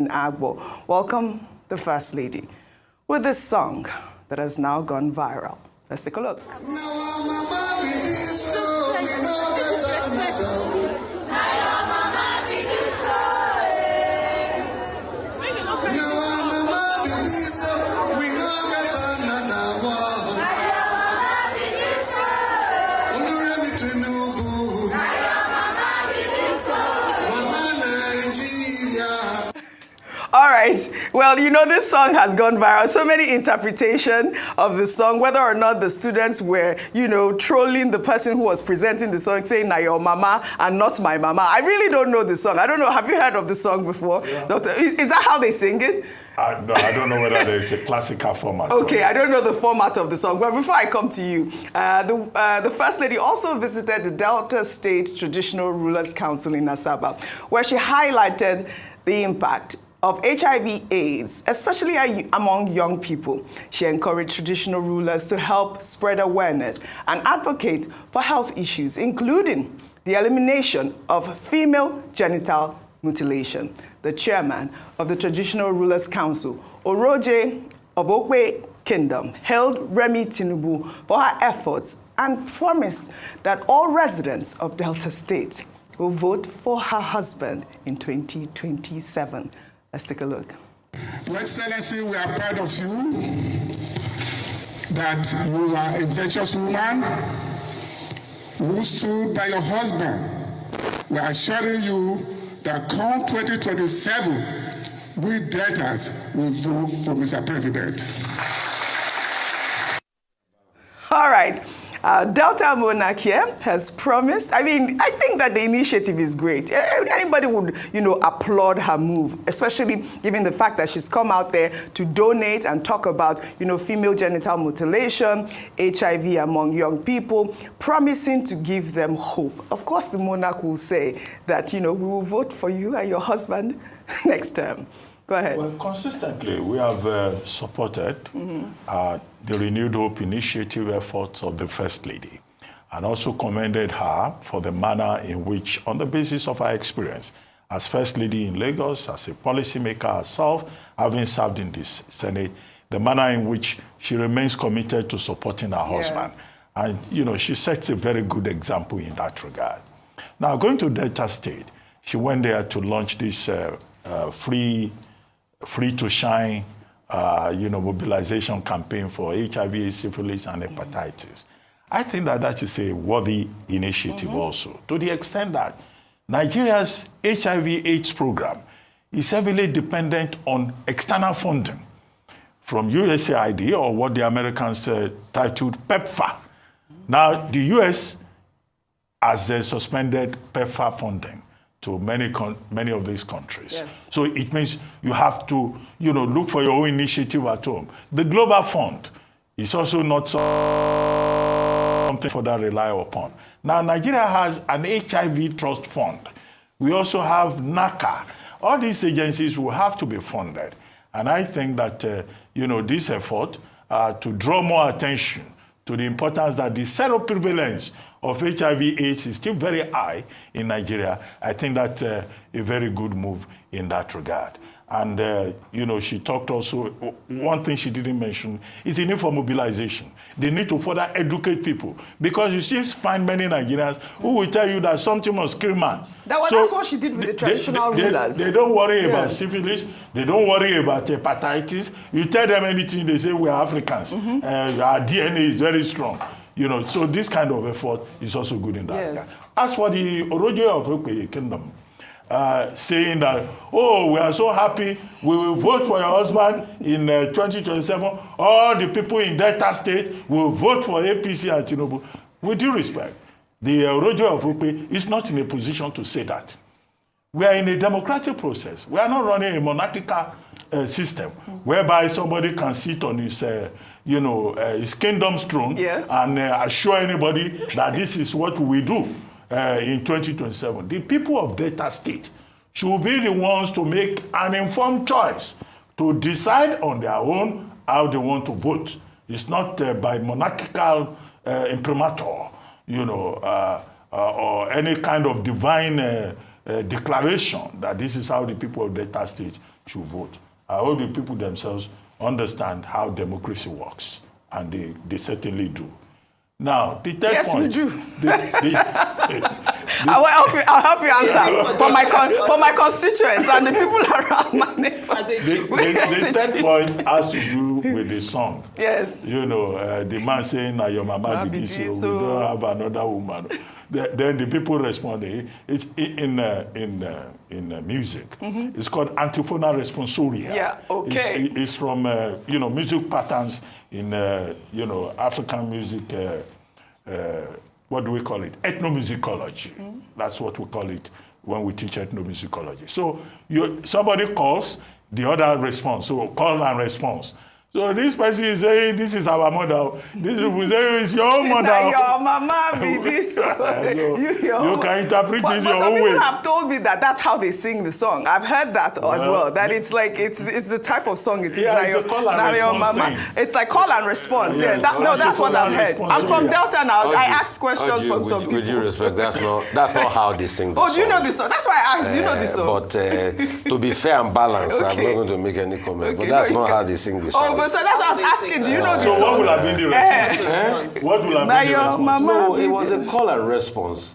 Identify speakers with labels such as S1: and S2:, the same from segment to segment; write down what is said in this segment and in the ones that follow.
S1: Agbo welcome the First Lady with this song that has now gone viral. Let's take a look. All right. Well, you know, this song has gone viral. So many interpretations of the song, whether or not the students were, you know, trolling the person who was presenting the song, saying, "Na your mama and not my mama." I really don't know the song. I don't know. Have you heard of the song before? Yeah. Doctor, is that how they sing it?
S2: No, I don't know whether there's a classical format.
S1: Okay, I don't know the format of the song. But before I come to you, the First Lady also visited the Delta State Traditional Rulers Council in Asaba, where she highlighted the impact of HIV/AIDS, especially among young people. She encouraged traditional rulers to help spread awareness and advocate for health issues, including the elimination of female genital mutilation. The chairman of the Traditional Rulers Council, Oroje of Okwe Kingdom, hailed Remi Tinubu for her efforts and promised that all residents of Delta State will vote for her husband in 2027. Let's take a look.
S3: Your Excellency, we are proud of you, that you are a virtuous woman who stood by your husband. We are assuring you that come 2027, we Deltas will vote for Mr. President.
S1: All right. Delta Monarch here has promised. I mean, I think that the initiative is great. Anybody would, you know, applaud her move, especially given the fact that she's come out there to donate and talk about, you know, female genital mutilation, HIV among young people, promising to give them hope. Of course, the monarch will say that, you know, we will vote for you and your husband next term. Go ahead.
S2: Well, consistently, we have supported the Renewed Hope initiative efforts of the First Lady, and also commended her for the manner in which, on the basis of her experience as First Lady in Lagos, as a policymaker herself, having served in this Senate, the manner in which she remains committed to supporting her husband. And, you know, she sets a very good example in that regard. Now, going to Delta State, she went there to launch this free to shine, you know, mobilization campaign for HIV, syphilis, and hepatitis. I think that that is a worthy initiative also, to the extent that Nigeria's HIV/AIDS program is heavily dependent on external funding from USAID, or what the Americans titled PEPFAR. Now, the US has suspended PEPFAR funding to many of these countries.
S1: Yes.
S2: So it means you have to, you know, look for your own initiative at home. The Global Fund is also not something for that rely upon. Now, Nigeria has an HIV trust fund. We also have NACA. All these agencies will have to be funded. And I think that, you know, this effort to draw more attention to the importance that the seroprevalence of HIV/AIDS is still very high in Nigeria, I think that's a very good move in that regard. And, you know, she talked also, one thing she didn't mention is the need for mobilization. They need to further educate people, because you still find many Nigerians who will tell you that something must kill man.
S1: That's what she did with the traditional rulers.
S2: They don't worry about syphilis. They don't worry about hepatitis. You tell them anything, they say we are Africans. Our DNA is very strong. You know, so this kind of effort is also good in that.
S1: Yes.
S2: As for the Oroje of Okwe Kingdom, saying that, oh, we are so happy, we will vote for your husband in 2027. All the people in Delta State will vote for APC and Tinubu. With due respect, the Oroje of Okwe is not in a position to say that. We are in a democratic process. We are not running a monarchical system whereby somebody can sit on his you know, his kingdom's throne, and assure anybody that this is what we do in 2027. The people of Delta State should be the ones to make an informed choice, to decide on their own how they want to vote. It's not by monarchical imprimatur, you know, or any kind of divine declaration that this is how the people of Delta State should vote. I hope the people themselves understand how democracy works, and they certainly do. Now, the third point.
S1: Yes, we do. I'll help you answer for my constituents and the people around my neighbors.
S2: The third point has to do with the song.
S1: Yes.
S2: You know, the man saying, "Na your mama be this, we don't have another woman." Then the people responded. It's in music. Mm-hmm. It's called antiphonal responsoria.
S1: Yeah. Okay.
S2: It's from music patterns in African music. What do we call it? Ethnomusicology. Mm-hmm. That's what we call it when we teach ethnomusicology. So somebody calls, the other responds. So call and response. So this person is saying, "This is our mother." This is saying, "It's your mother."
S1: Now your mama be this.
S2: You can interpret it your
S1: some
S2: own
S1: people
S2: way.
S1: have told me that that's how they sing the song. I've heard that as well. That it's like it's the type of song it is.
S2: Yeah, it's a call and response thing.
S1: It's like call and response. Yeah, that's what I've heard. I'm from Delta now. I ask questions from some people.
S4: With due respect, that's not how they sing the song.
S1: Oh, do you know this song? That's why I asked. Do you know this song?
S4: But to be fair and balanced, I'm not going to make any comment. But that's not how they sing the song.
S1: Oh, but so that's what I was asking. Do you know this
S2: So
S1: song?
S2: what will have been the response? What will have been the response?
S4: No, it was a call and response.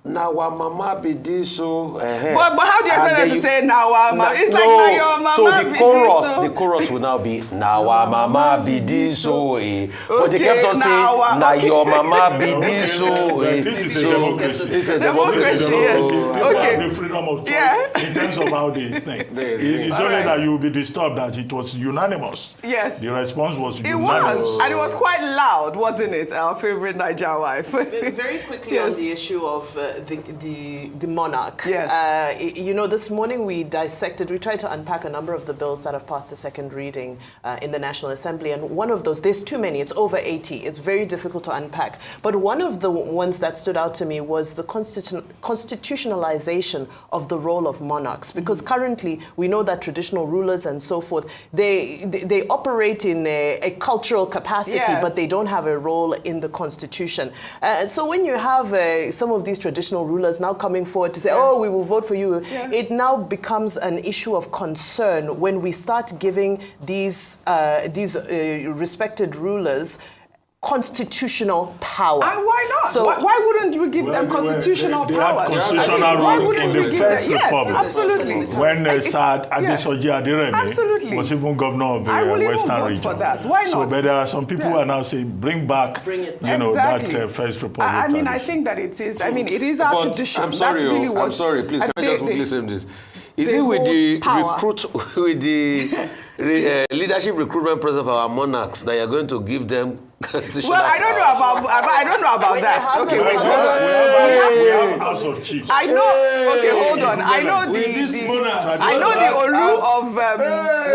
S4: Now our mama be this so.
S1: But how do you expect them to say now our mama? It's like now your mama
S4: so
S1: be this so.
S4: the chorus will now be now our mama be this so. But they kept on saying now your mama be this so.
S2: This is a democracy.
S4: It's a democracy.
S1: Yes.
S2: People have the freedom of choice in terms of how they think. It's only that you will be disturbed that it was unanimous.
S1: Yes.
S2: The response was
S1: It
S2: unanimous.
S1: was, and it was quite loud, wasn't it? Our favorite Niger wife.
S5: Very quickly on the issue of the monarch.
S1: Yes.
S5: This morning we tried to unpack a number of the bills that have passed a second reading in the National Assembly, and one of those, there's too many, it's over 80, it's very difficult to unpack. But one of the ones that stood out to me was the constitutionalization of the role of monarchs, because currently we know that traditional rulers and so forth, they operate in a cultural capacity,
S1: yes,
S5: but they don't have a role in the constitution. So when you have some of these traditional rulers now coming forward to say, "Oh, we will vote for you," it now becomes an issue of concern when we start giving these respected rulers constitutional power.
S1: And why not?
S5: So
S1: why wouldn't we give them constitutional powers?
S2: Constitutional rule in the First Republic.
S1: Yes, absolutely.
S2: When Sir Adesoji Aderemi was even governor of the Western region.
S1: For that. Why not?
S2: So, but there are some people who are now saying, bring back, that First Republic.
S1: I mean, I think that it is. I mean, it is our tradition.
S4: I'm sorry.
S1: That's really
S4: I'm sorry. Please, can I just quickly say this? Is it with the leadership recruitment process of our monarchs that you're going to give them constitutional
S1: Well, I don't know about that. Okay, wait, hold on.
S2: We have House of Chiefs.
S1: I know. Okay, hold on. I know the Olu of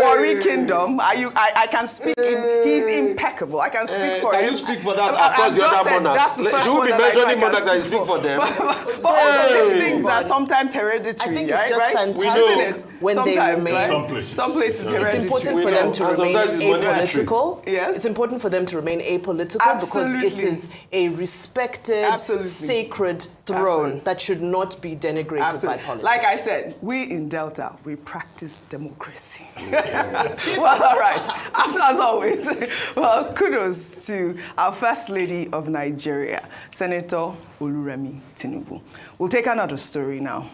S1: Warri Kingdom. I can speak. He's impeccable. I can speak for him.
S4: Can you speak for that? Across the other monarchs.
S1: That's the first
S4: you
S1: one
S4: be
S1: that
S4: mentioning
S1: I
S4: monarchs
S1: can
S4: that you speak for them.
S1: But also these things are sometimes hereditary.
S5: I think it's just
S1: right?
S5: fantastic when they remain.
S2: Some places
S1: hereditary.
S5: It's important for them to remain apolitical.
S1: Yes.
S5: It's important for them to remain apolitical because it is a respected, sacred throne that should not be denigrated by politics.
S1: Like I said, we in Delta, we practice democracy. Well, all right. As always, well, kudos to our First Lady of Nigeria, Senator Remi Tinubu. We'll take another story now.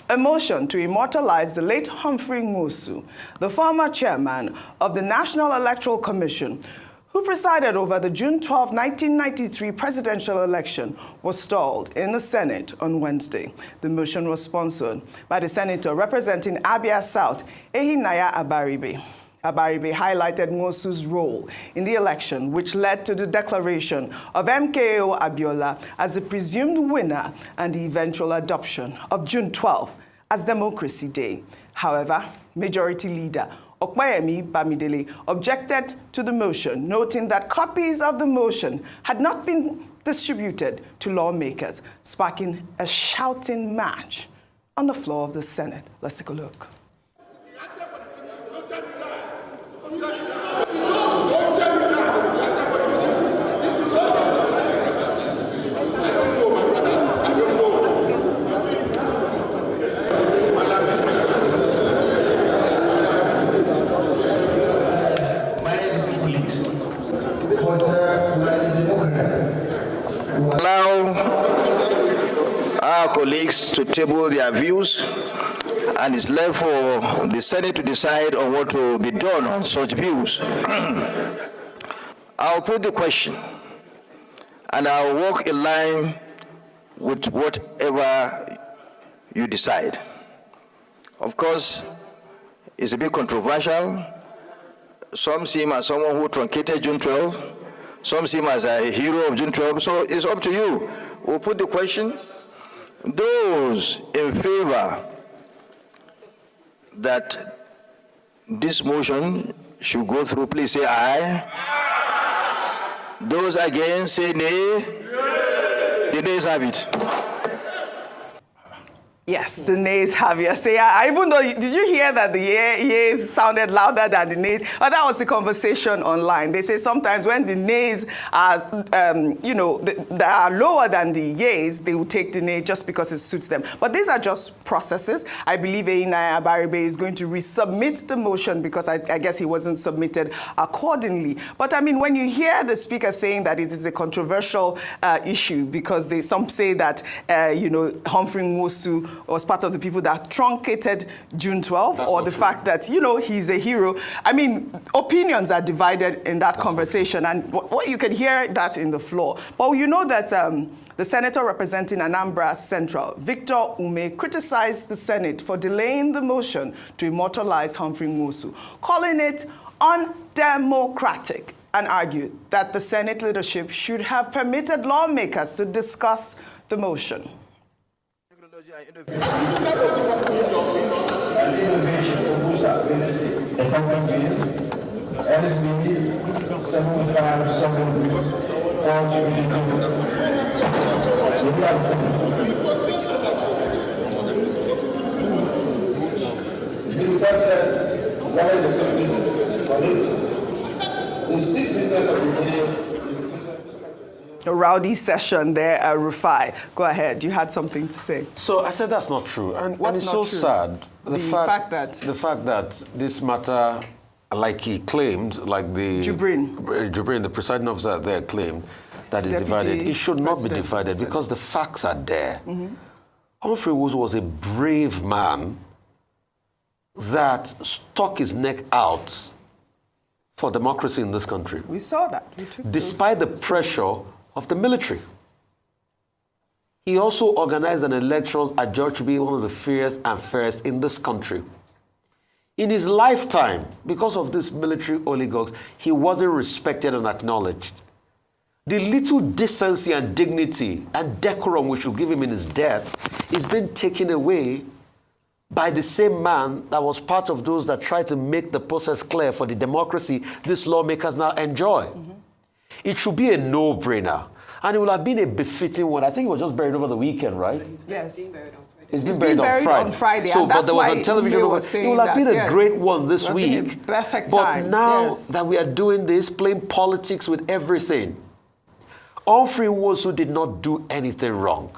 S1: A motion to immortalize the late Humphrey Nwosu, the former chairman of the National Electoral Commission, who presided over the June 12, 1993 presidential election, was stalled in the Senate on Wednesday. The motion was sponsored by the senator representing Abia South, Ehinaya Abaribe. Abaribe highlighted Nwosu's role in the election, which led to the declaration of MKO Abiola as the presumed winner and the eventual adoption of June 12 as Democracy Day. However, Majority Leader Okpeyemi Bamidele objected to the motion, noting that copies of the motion had not been distributed to lawmakers, sparking a shouting match on the floor of the Senate. Let's take a look.
S6: colleagues to table their views, and it's left for the Senate to decide on what will be done on such views. I'll put the question, and I'll walk in line with whatever you decide. Of course, it's a bit controversial. Some see him as someone who truncated June 12. Some see him as a hero of June 12. So it's up to you. We'll put the question. Those in favor that this motion should go through, please say aye. Those against, say nay. The nays have it.
S1: Yes, the nays have it. Say, even though, did you hear that the yeas sounded louder than the nays? But that was the conversation online. They say sometimes when the nays are, that are lower than the yeas, they will take the nay just because it suits them. But these are just processes. I believe Einaya Abaribe is going to resubmit the motion because I guess he wasn't submitted accordingly. But I mean, when you hear the speaker saying that it is a controversial issue because some say that, Humphrey Nwosu was part of the people that truncated June 12, or the fact that, he's a hero. I mean, opinions are divided in that conversation, and you can hear that in the floor. But you know that the senator representing Anambra Central, Victor Ume, criticized the Senate for delaying the motion to immortalize Humphrey Nwosu, calling it undemocratic, and argued that the Senate leadership should have permitted lawmakers to discuss the motion. A rowdy session there, Rufai. Go ahead. You had something to say.
S4: So I said that's not true, and it's
S1: not
S4: so
S1: true?
S4: sad. The fact
S1: that
S4: this matter, like he claimed, like the Jibrin, the presiding officer there claimed, that is divided. It should not be divided because the facts are there. Mm-hmm. Humphrey Nwosu was a brave man that stuck his neck out for democracy in this country.
S1: We saw that.
S4: Despite the pressure of the military. He also organized an election adjudged to be one of the fairest and fairest in this country. In his lifetime, because of these military oligarchs, he wasn't respected and acknowledged. The little decency and dignity and decorum we should give him in his death is being taken away by the same man that was part of those that tried to make the process clear for the democracy these lawmakers now enjoy. Mm-hmm. It should be a no-brainer. And it will have been a befitting one. I think it was just buried over the weekend, right?
S1: Yes.
S4: It's been buried on Friday. So, but there was on television. It will have been a great one this week.
S1: Perfect
S4: time. But now
S1: yes.
S4: that we are doing this, playing politics with everything, Humphrey Nwosu did not do anything wrong.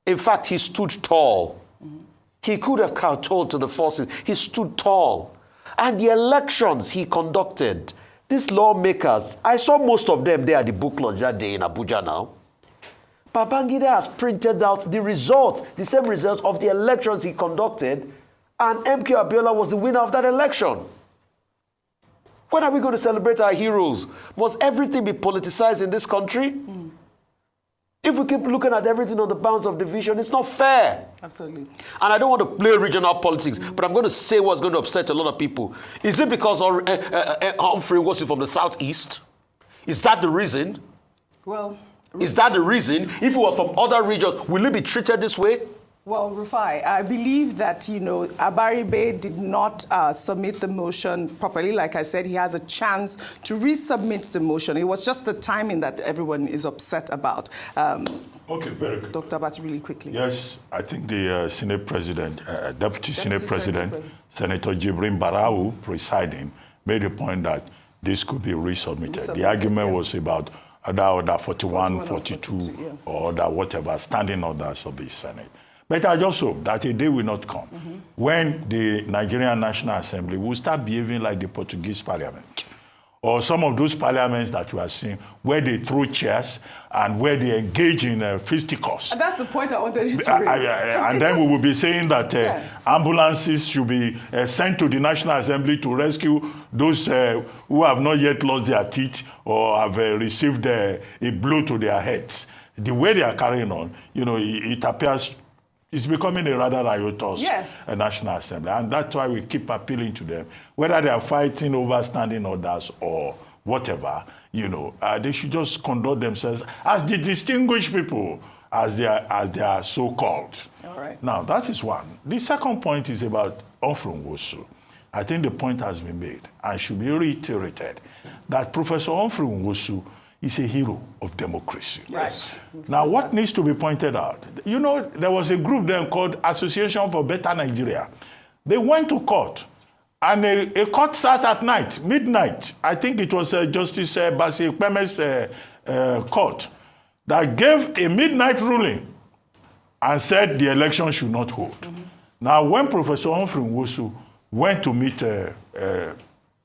S4: In fact, he stood tall. Mm-hmm. He could have kowtowed to the forces. He stood tall. And the elections he conducted, these lawmakers, I saw most of them there at the book launch that day in Abuja now. Babangida has printed out the results, the same results of the elections he conducted, and MK Abiola was the winner of that election. When are we going to celebrate our heroes? Must everything be politicized in this country? Mm. If we keep looking at everything on the bounds of division, it's not fair.
S1: Absolutely.
S4: And I don't want to play regional politics, but I'm going to say what's going to upset a lot of people. Is it because Humphrey was from the southeast? Is that the reason?
S1: Well,
S4: is that the reason? If he was from other regions, will he be treated this way?
S1: Well, Rufai, I believe that, Abaribe did not submit the motion properly. Like I said, he has a chance to resubmit the motion. It was just the timing that everyone is upset about.
S2: Okay, very good.
S1: Dr. Bat, really quickly.
S2: Yes, I think the Senate President, Deputy Senate President, Senator Jibrin Barau, presiding, made a point that this could be resubmitted. The argument was about order 41, 42, yeah. Or order whatever, standing orders of the Senate. But I just hope that a day will not come when the Nigerian National Assembly will start behaving like the Portuguese Parliament, or some of those parliaments that you are seeing where they throw chairs and where they engage in fisticuffs.
S1: And that's the point I wanted you to raise.
S2: And then we will be saying that ambulances should be sent to the National Assembly to rescue those who have not yet lost their teeth or have received a blow to their heads. The way they are carrying on, it appears it's becoming a rather riotous National Assembly. And that's why we keep appealing to them. Whether they are fighting over standing orders or whatever, they should just conduct themselves as the distinguished people as they are so-called.
S1: All right.
S2: Now, that is one. The second point is about Humphrey Nwosu. I think the point has been made and should be reiterated that Professor Humphrey Nwosu is a hero of democracy.
S1: Right.
S2: Now, what needs to be pointed out? There was a group then called Association for Better Nigeria. They went to court, and a court sat at night, midnight. I think it was Justice Basi Ekpeme's court that gave a midnight ruling and said the election should not hold. Now, when Professor Humphrey Nwosu went to meet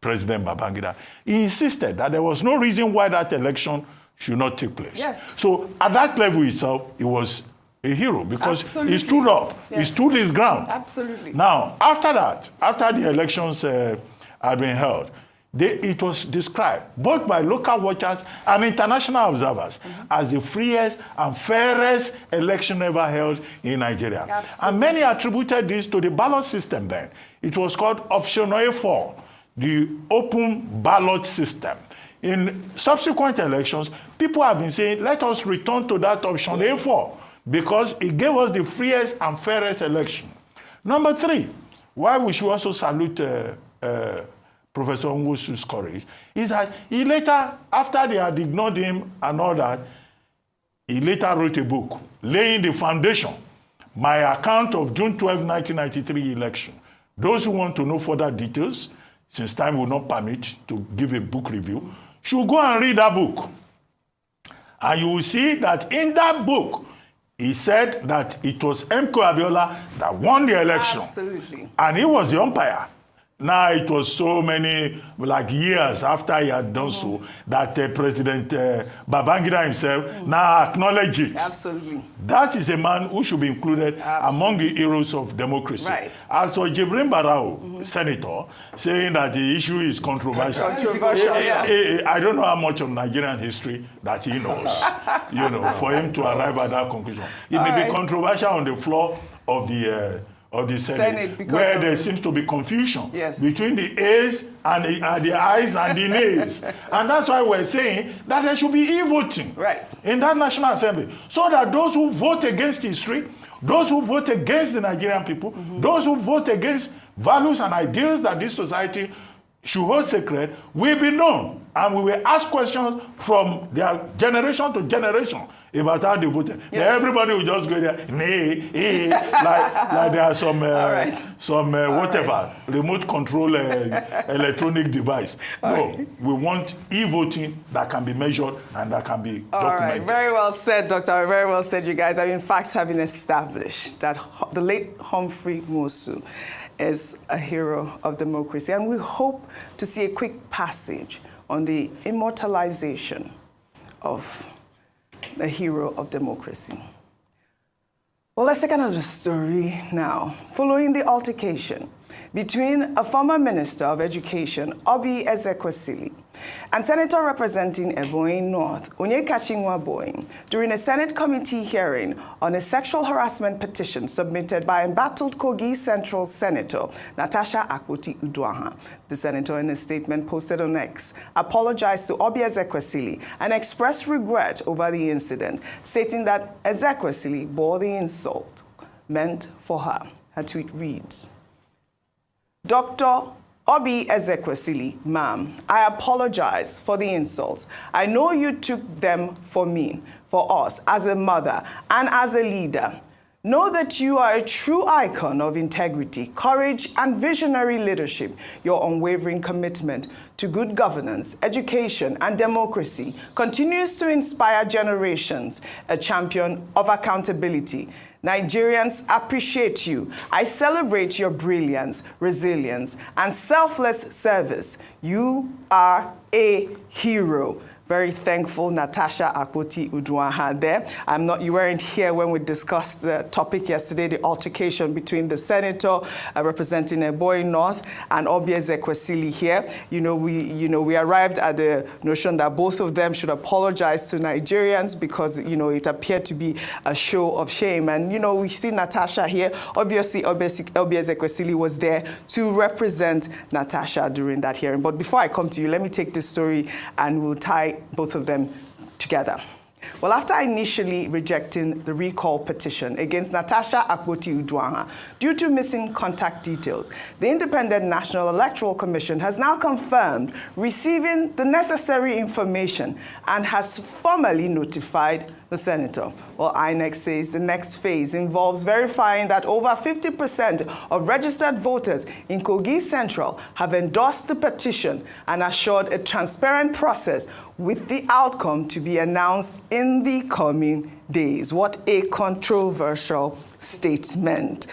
S2: President Babangida, he insisted that there was no reason why that election should not take place.
S1: Yes.
S2: So at that level itself, he was a hero because he stood up, he stood his ground.
S1: Absolutely.
S2: Now, after that, after the elections had been held, it was described both by local watchers and international observers as the freest and fairest election ever held in Nigeria.
S1: Absolutely.
S2: And many attributed this to the ballot system then. It was called Option A4. The open ballot system. In subsequent elections, people have been saying, let us return to that option A4 because it gave us the freest and fairest election. Number three, why we should also salute Professor Nwosu's courage is that he later, after they had ignored him and all that, he later wrote a book, laying the foundation, My Account of June 12, 1993 election. Those who want to know further details, since time will not permit to give a book review, should go and read that book. And you will see that in that book, he said that it was M.K. Abiola that won the election.
S1: Absolutely.
S2: And he was the umpire. Now it was so many, years after he had done so, that President Babangida himself now acknowledged it.
S1: Absolutely.
S2: That is a man who should be included among the heroes of democracy.
S1: Right.
S2: As for Jibrin Barau, senator, saying that the issue is controversial. I don't know how much of Nigerian history that he knows, for him to arrive at that conclusion. It may be controversial on the floor of the Senate where there seems to be confusion between the A's and the I's and the nays. And that's why we're saying that there should be e-voting in that National Assembly, so that those who vote against history, those who vote against the Nigerian people, those who vote against values and ideals that this society should hold sacred, will be known. And we will ask questions from their generation to generation about how they voted. Then everybody will just go there, like there are some remote control electronic device. No, we want e-voting that can be measured and that can be documented.
S1: All right, very well said, Doctor. Very well said, you guys. In fact, having established that the late Humphrey Nwosu is a hero of democracy, and we hope to see a quick passage on the immortalization of the hero of democracy. Well, let's take another story now. Following the altercation between a former Minister of Education, Obi Ezekwesili, and Senator representing Ebonyi North, Onyekachi Nwaboyim, during a Senate committee hearing on a sexual harassment petition submitted by embattled Kogi Central Senator Natasha Akpoti-Uduaghan. The senator, in a statement posted on X, apologized to Obi Ezekwesili and expressed regret over the incident, stating that Ezekwesili bore the insult meant for her. Her tweet reads, Dr. Obi Ezekwesili, ma'am, I apologize for the insults. I know you took them for me, for us, as a mother and as a leader. Know that you are a true icon of integrity, courage, and visionary leadership. Your unwavering commitment to good governance, education, and democracy continues to inspire generations, a champion of accountability. Nigerians appreciate you. I celebrate your brilliance, resilience, and selfless service. You are a hero. Very thankful, Natasha Akpoti-Uduaghan there. You weren't here when we discussed the topic yesterday, the altercation between the senator representing Ebonyi North and Obieze-Kwesili here. We arrived at the notion that both of them should apologize to Nigerians because, it appeared to be a show of shame. And, we see Natasha here. Obviously, Obieze-Kwesili was there to represent Natasha during that hearing. But before I come to you, let me take this story and we'll tie both of them together. Well, after initially rejecting the recall petition against Natasha Akpoti-Uduaghan due to missing contact details, the Independent National Electoral Commission has now confirmed receiving the necessary information and has formally notified the senator. Well, INEC says the next phase involves verifying that over 50% of registered voters in Kogi Central have endorsed the petition and assured a transparent process with the outcome to be announced in the coming days. What a controversial statement.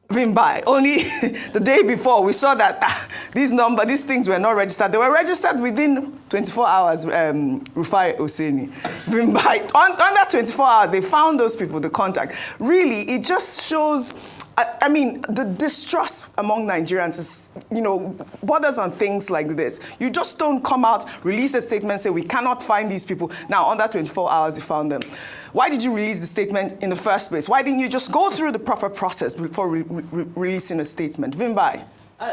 S1: Vimbai, only the day before we saw that these things were not registered. They were registered within 24 hours, Rufai Oseni. Vimbai, under 24 hours, they found those people, the contact. Really, it just shows, the distrust among Nigerians is, borders on things like this. You just don't come out, release a statement, say we cannot find these people. Now, under 24 hours, you found them. Why did you release the statement in the first place? Why didn't you just go through the proper process before releasing a statement? Vimbai.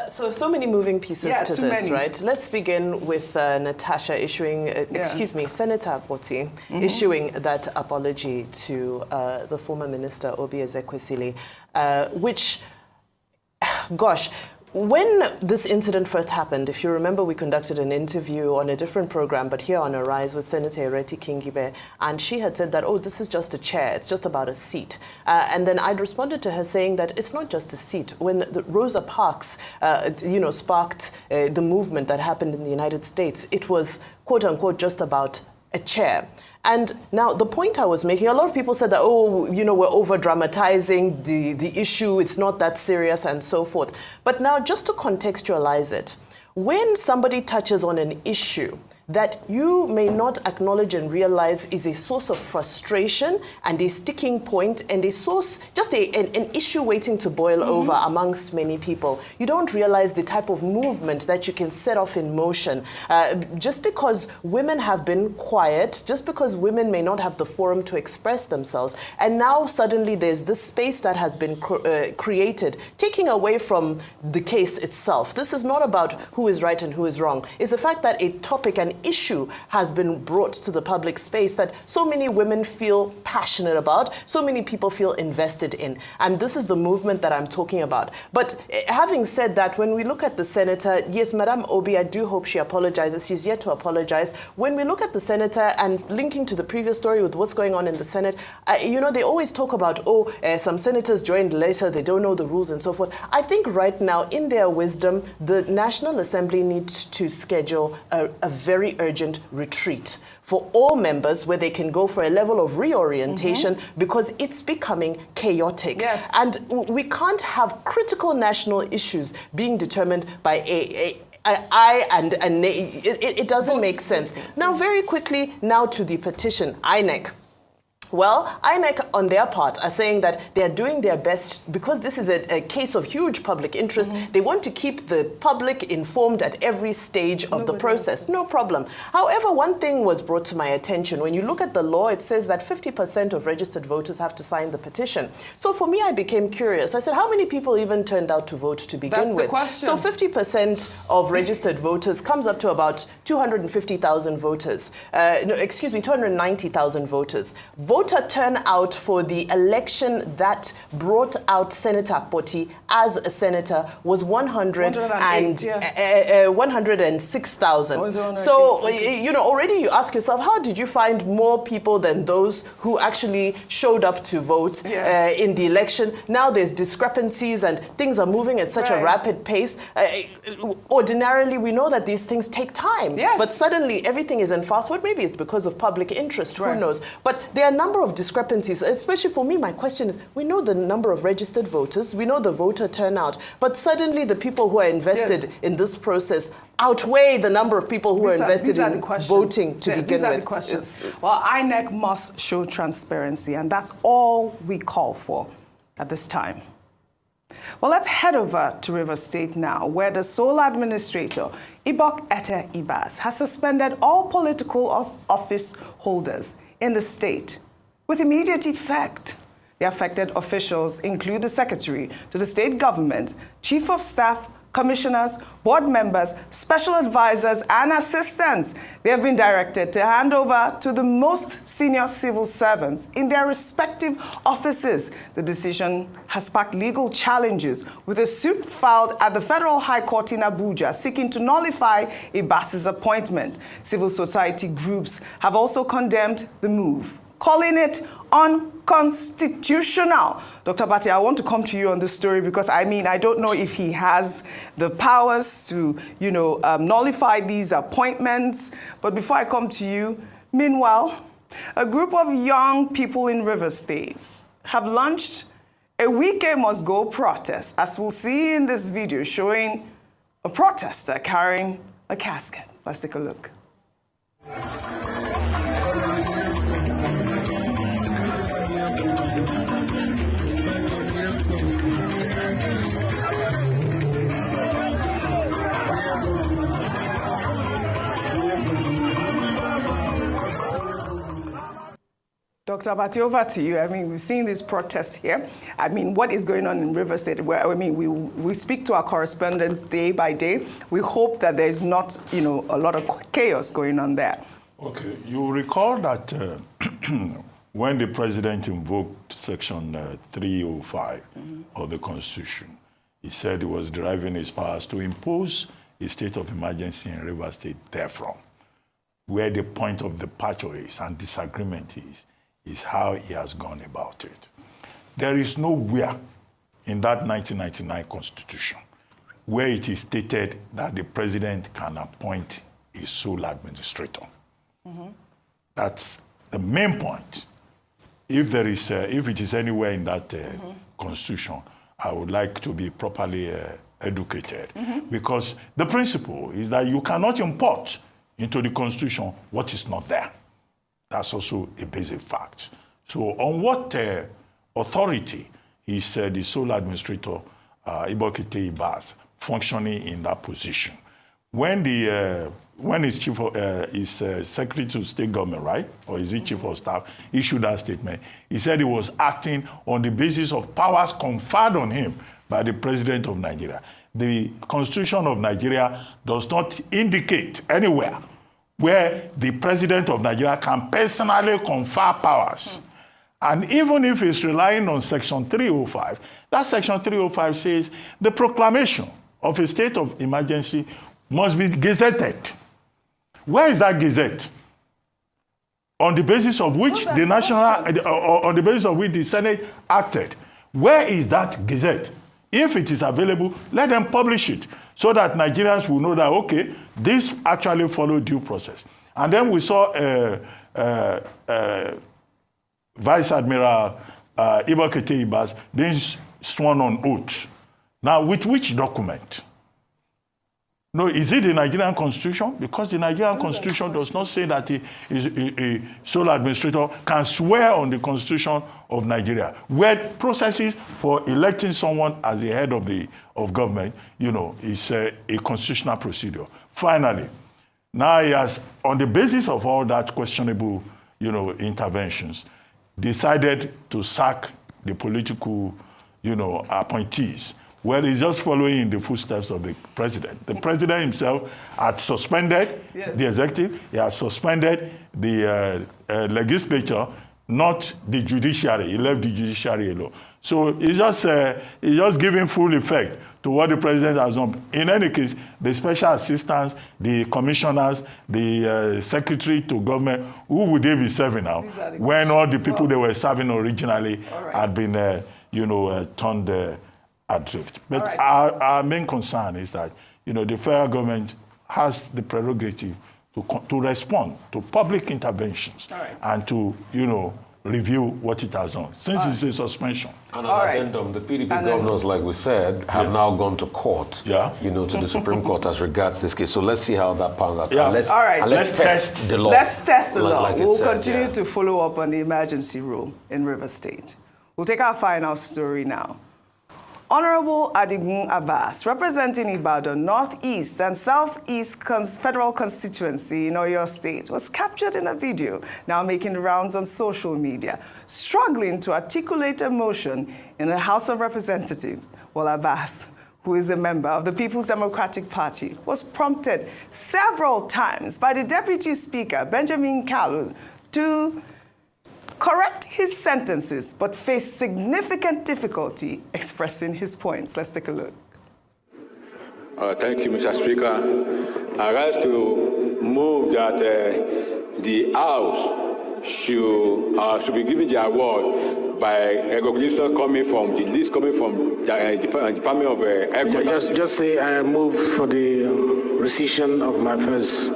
S5: So many moving pieces to this,
S1: many.
S5: right? Let's begin with Natasha issuing, Senator Akpoti issuing that apology to the former minister, Obieze-Kwesili, which, gosh, when this incident first happened, if you remember, we conducted an interview on a different program, but here on Arise with Senator Ereti Kingibe, and she had said that, this is just a chair, it's just about a seat. And then I'd responded to her saying that it's not just a seat. When Rosa Parks, sparked the movement that happened in the United States, it was, quote unquote, just about a chair. And now the point I was making, a lot of people said that, we're over-dramatizing the issue, it's not that serious and so forth. But now just to contextualize it, when somebody touches on an issue that you may not acknowledge and realize is a source of frustration and a sticking point and a source, just an issue waiting to boil over amongst many people, you don't realize the type of movement that you can set off in motion. Just because women have been quiet, just because women may not have the forum to express themselves, and now suddenly there's this space that has been created, taking away from the case itself. This is not about who is right and who is wrong. It's the fact that a topic, an issue has been brought to the public space that so many women feel passionate about, so many people feel invested in. And this is the movement that I'm talking about. But having said that, when we look at the senator, yes, Madame Obi, I do hope she apologizes. She's yet to apologize. When we look at the senator and linking to the previous story with what's going on in the Senate, they always talk about, some senators joined later, they don't know the rules and so forth. I think right now, in their wisdom, the National Assembly needs to schedule a very urgent retreat for all members where they can go for a level of reorientation because it's becoming chaotic.
S1: Yes.
S5: And we can't have critical national issues being determined by it doesn't make sense. Now, very quickly, now to the petition, INEC. Well, INEC, on their part, are saying that they are doing their best because this is a case of huge public interest. They want to keep the public informed at every stage of the process. No problem. However, one thing was brought to my attention. When you look at the law, it says that 50% of registered voters have to sign the petition. So for me, I became curious. I said, how many people even turned out to vote to begin with?
S1: That's the question.
S5: So 50% of registered voters comes up to about 250,000 voters. 290,000 voters. Voter turnout for the election that brought out Senator Akpoti as a senator was 106,000. So, already you ask yourself, how did you find more people than those who actually showed up to vote in the election? Now there's discrepancies and things are moving at such a rapid pace. Ordinarily, we know that these things take time.
S1: Yes.
S5: But suddenly everything is in fast forward. Maybe it's because of public interest, who knows? But there are number of discrepancies, especially for me, my question is, we know the number of registered voters, we know the voter turnout, but suddenly the people who are invested in this process outweigh the number of people who are invested in voting to begin with.
S1: These are the questions. Well, INEC must show transparency, and that's all we call for at this time. Well, let's head over to Rivers State now, where the sole administrator, Ibok Ete Ibas, has suspended all political office holders in the state with immediate effect. The affected officials include the secretary to the state government, chief of staff, commissioners, board members, special advisors, and assistants. They have been directed to hand over to the most senior civil servants in their respective offices. The decision has sparked legal challenges, with a suit filed at the Federal High Court in Abuja seeking to nullify Ibas's appointment. Civil society groups have also condemned the move, calling it unconstitutional. Dr. Bati, I want to come to you on this story because, I mean, I don't know if he has the powers to, nullify these appointments. But before I come to you, meanwhile, a group of young people in Rivers State have launched a Wike Must Go protest, as we'll see in this video showing a protester carrying a casket. Let's take a look. Dr. Abati, over to you. I mean, we've seen these protests here. I mean, what is going on in Rivers State? Where, I mean, we speak to our correspondents day by day. We hope that there's not, a lot of chaos going on there.
S2: Okay, you recall that when the president invoked Section 305 of the Constitution, he said he was deriving his powers to impose a state of emergency in Rivers State therefrom. Where the point of departure is and disagreement is how he has gone about it. There is nowhere in that 1999 Constitution where it is stated that the president can appoint a sole administrator. That's the main point. If there is, if it is anywhere in that Constitution, I would like to be properly educated, because the principle is that you cannot import into the Constitution what is not there. That's also a basic fact. So on what authority is the sole administrator, Ibok Ete Ibas, functioning in that position? When his chief of, his secretary to state government, right, or is he chief of staff, issued that statement, he said he was acting on the basis of powers conferred on him by the president of Nigeria. The Constitution of Nigeria does not indicate anywhere where the president of Nigeria can personally confer powers. And even if he's relying on Section 305, that Section 305 says the proclamation of a state of emergency must be gazetted. Where is that gazette? On the basis of which the on the basis of which the Senate acted. Where is that gazette? If it is available, let them publish it so that Nigerians will know that, okay, this actually followed due process. And then we saw Vice Admiral Ibok Ete Ibas being sworn on oath. Now, with which document? No, is it the Nigerian Constitution? Because the Nigerian Constitution does not say that a sole administrator can swear on the Constitution of Nigeria, where processes for electing someone as the head of government, is a constitutional procedure. Finally, now he has, on the basis of all that questionable, interventions, decided to sack the political, appointees. Well, he's just following in the footsteps of the president. The president himself had suspended the executive, he has suspended the legislature, not the judiciary. He left the judiciary alone. So he's just giving full effect to what the president has done. In any case, the special assistants, the commissioners, the secretary to government, who would they be serving now when all the people they were serving originally had been, turned adrift? But our main concern is that, the federal government has the prerogative to respond to public interventions and to, review what it has done, since it's a suspension.
S4: And
S1: All
S4: an
S1: right.
S4: addendum, the PDP governors, like we said, have now gone to court,
S2: Yeah.
S4: to the Supreme Court as regards this case. So let's see how that pans out.
S2: Yeah.
S4: And let's,
S1: All right.
S4: and let's test the law.
S1: Let's test the law.
S4: Like it
S1: We'll
S4: said,
S1: continue
S4: yeah.
S1: to follow up on the emergency rule in River State. We'll take our final story now. Honorable Adigun Abbas, representing Ibadan Northeast and Southeast Federal Constituency in Oyo State, was captured in a video now making the rounds on social media, struggling to articulate a motion in the House of Representatives. Well, Abbas, who is a member of the People's Democratic Party, was prompted several times by the Deputy Speaker, Benjamin Kalu, to correct his sentences, but faced significant difficulty expressing his points. Let's take a look.
S7: Thank you, Mr. Speaker. I rise to move that the House should be given the award by recognition coming from the list coming from the Department of Agriculture.
S8: Just say I move for the rescission of my first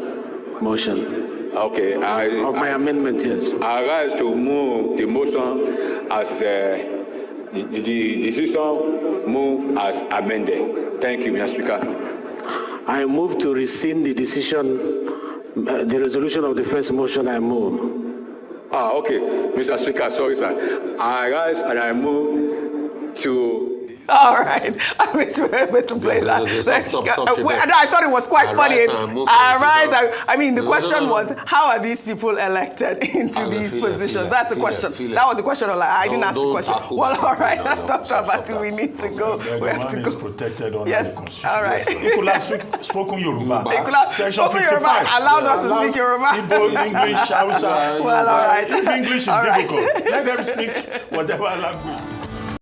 S8: motion.
S7: Okay.
S8: Of my amendment, yes.
S7: I rise to move the motion as the decision move as amended. Thank you, Mr. Speaker.
S8: I move to rescind the decision, the resolution of the first motion I move.
S7: Okay, Mr. Speaker, sorry, sir. I rise and I move to.
S1: All right. I wish we were able to play that.
S4: Stop,
S1: I thought it was quite funny. I mean, the question was, how are these people elected into these positions? That's the question. That was the question. I didn't ask the question. Well, all right. Dr. Abati, we need to go. We have to go.
S2: Is protected under
S1: Yes.
S2: the Constitution.
S1: All right.
S2: He could have spoken Yoruba.
S1: He could have
S2: Section
S1: spoken Yoruba,
S2: 55
S1: allows us to speak Yoruba.
S2: Igbo, English, Hausa.
S1: Well, all right.
S2: If English is
S1: All right.
S2: difficult, let them speak whatever language.